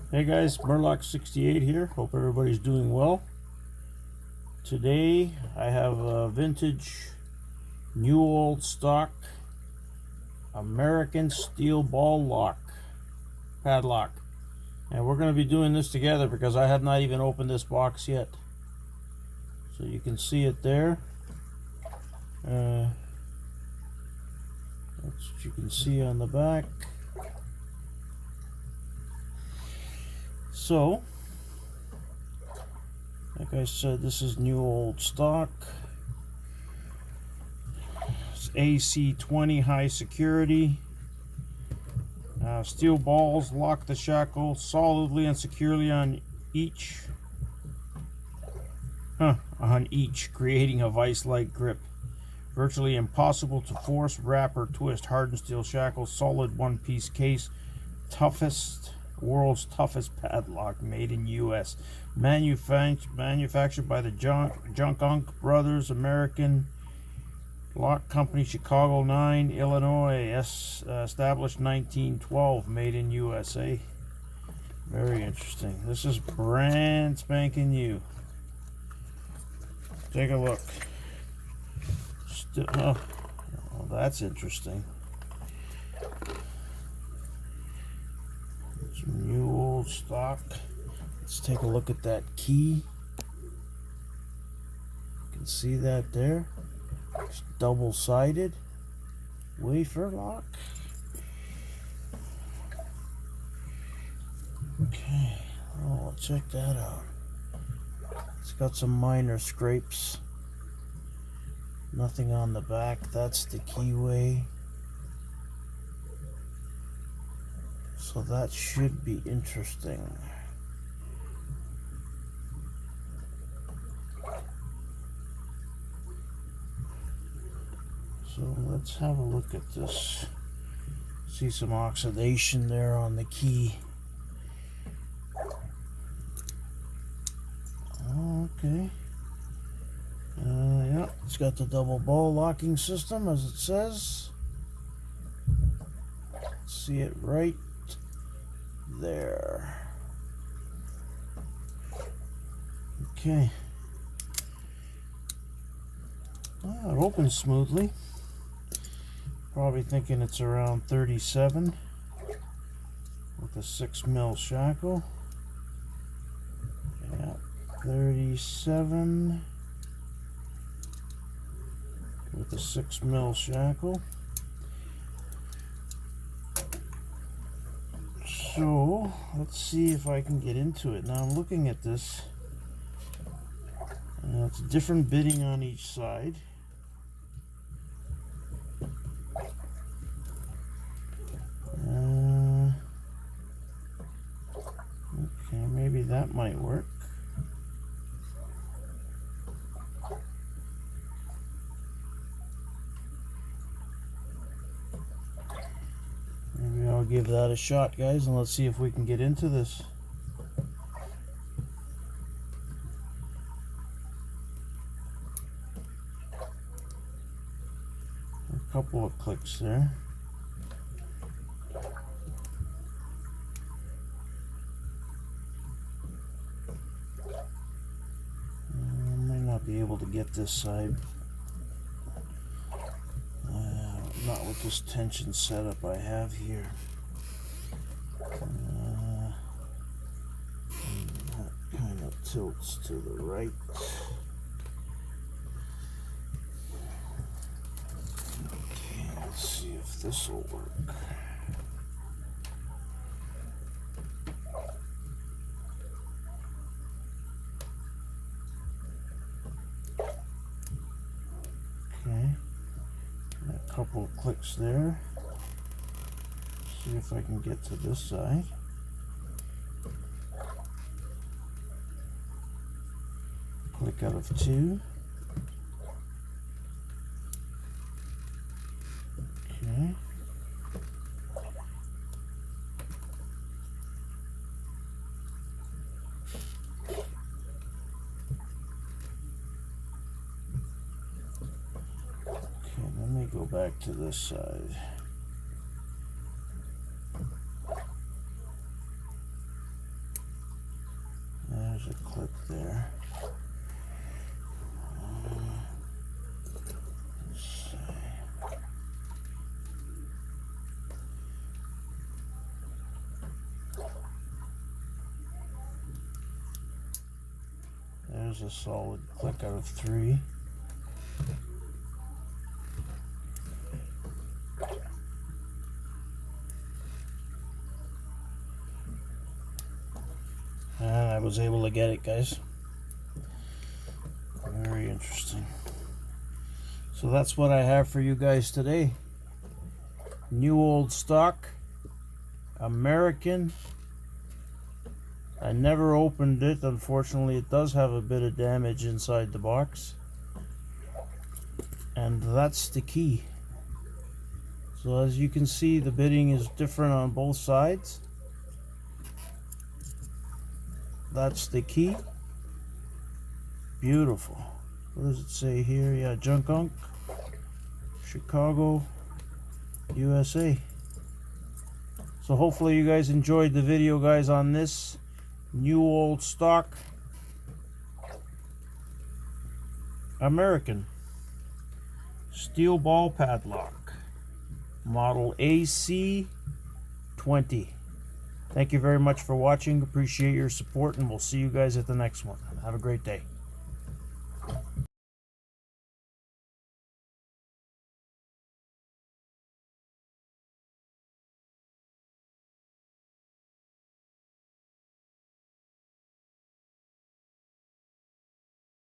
Hey guys, MUR-LOCK 68 here. Hope everybody's doing well. Today I have a vintage, new old stock American steel ball lock padlock. And we're going to be doing this together because I have not even opened this box yet. So you can see it there. That's what you can see on the back. So, like I said, this is new old stock. It's AC20 high security. Steel balls lock the shackle solidly and securely on each, creating a vice-like grip. Virtually impossible to force, wrap, or twist. Hardened steel shackle, solid one-piece case, world's toughest padlock, made in U.S. Manufactured by the Junk Brothers, American Lock Company, Chicago 9, Illinois. Established 1912, made in USA. Very interesting. This is brand spanking new. Take a look. Oh, that's interesting. Some new old stock. Let's take a look at that key. You can see that there. It's double-sided wafer lock. Okay, oh, check that out. It's got some minor scrapes. Nothing on the back. That's the keyway. So that should be interesting. So let's have a look at this. See some oxidation there on the key. Okay. Yeah, it's got the double ball locking system, as it says. See it right there. Okay. Well, it opens smoothly. Probably thinking it's around 37 with a 6mm shackle. Yeah, 37 with a 6mm shackle. So let's see if I can get into it. Now I'm looking at this. It's different bitting on each side. Okay, maybe that might work. Maybe I'll give that a shot, guys, and let's see if we can get into this. A couple of clicks there. Be able to get this side. Not with this tension setup I have here. That kind of tilts to the right. Okay, let's see if this will work. Okay, a couple of clicks there. See if I can get to this side. Click out of 2. Okay. Let me go back to this side. There's a clip there. Let's see. There's a solid click out of 3. And I was able to get it, guys. Very interesting. So that's what I have for you guys today. New old stock, American. I never opened it. Unfortunately, it does have a bit of damage inside the box. And that's the key. So as you can see, the bidding is different on both sides. That's the key. Beautiful. What does it say here? Yeah, Junk Unk, Chicago, USA. So hopefully you guys enjoyed the video, guys, on this new old stock American steel ball padlock, model AC20. Thank you very much for watching. Appreciate your support, and we'll see you guys at the next one. Have a great day.